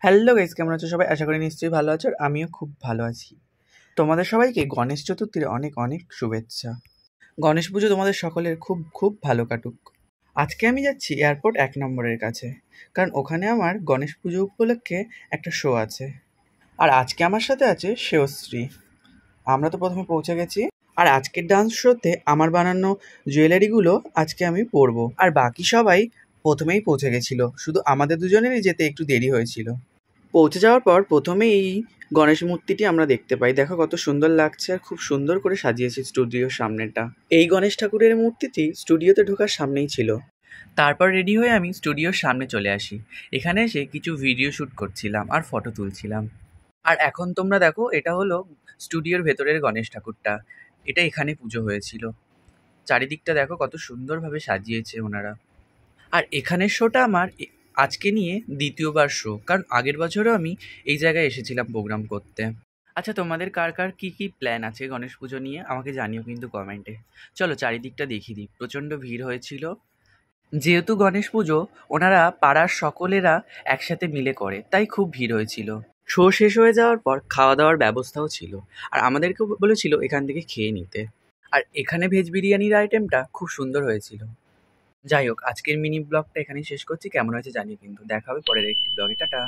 Hello guys, কেমন আছো সবাই? আশা করি নিশ্চয়ই ভালো আছো। আর আমিও খুব ভালো আছি। তোমাদের সবাইকে গণেশ চতুর্থীর অনেক অনেক শুভেচ্ছা। গণেশ পুজো তোমাদের সকলের খুব খুব ভালো কাটুক। আজকে আমি যাচ্ছি এয়ারপোর্ট 1 নম্বরের কাছে, কারণ ওখানে আমার গণেশ পুজো উপলক্ষে একটা শো আছে। আর আজকে আমার সাথে আছে শ্রেয়শ্রী। আমরা তো প্রথমে পৌঁছে গেছি। আর আজকের ডান্স শোতে আমার বানানো জুয়েলারিগুলো আজকে আমি পরবো। আর বাকি সবাই প্রথমেই পৌঁছে গেছিল, শুধু আমাদের দুজনেরই যেতে একটু দেরি হয়েছিল। পৌঁছে যাওয়ার পর প্রথমেই এই গণেশ মূর্তিটি আমরা দেখতে পাই। দেখো কত সুন্দর লাগছে, আর খুব সুন্দর করে সাজিয়েছে স্টুডিওর সামনেটা। এই গণেশ ঠাকুরের মূর্তিটি স্টুডিওতে ঢোকার সামনেই ছিল। তারপর রেডি হয়ে আমি স্টুডিওর সামনে চলে আসি। এখানে এসে কিছু ভিডিও শ্যুট করছিলাম আর ফটো তুলছিলাম। আর এখন তোমরা দেখো, এটা হলো স্টুডিওর ভেতরের গণেশ ঠাকুরটা। এটা এখানে পুজো হয়েছিল। চারিদিকটা দেখো কত সুন্দরভাবে সাজিয়েছে ওনারা। আর এখানের শোটা আমার আজকে নিয়ে দ্বিতীয়বার শো, কারণ আগের বছরও আমি এই জায়গায় এসেছিলাম প্রোগ্রাম করতে। আচ্ছা, তোমাদের কার কার কী কী প্ল্যান আছে গণেশ পুজো নিয়ে আমাকে জানিও কিন্তু কমেন্টে। চলো চারিদিকটা দেখিয়ে দিই। প্রচণ্ড ভিড় হয়েছিল, যেহেতু গণেশ পুজো ওনারা পাড়ার সকলেরা একসাথে মিলে করে, তাই খুব ভিড় হয়েছিল। শো শেষ হয়ে যাওয়ার পর খাওয়া দাওয়ার ব্যবস্থাও ছিল, আর আমাদেরকে বলেছিল এখান থেকে খেয়ে নিতে। আর এখানে ভেজ বিরিয়ানির আইটেমটা খুব সুন্দর হয়েছিল। যাই হোক, আজকের মিনি ব্লগটা এখানেই শেষ করছি। কেমন হয়েছে জানিও কিন্তু। দেখা হবে পরের একটি ব্লগে। টাটা।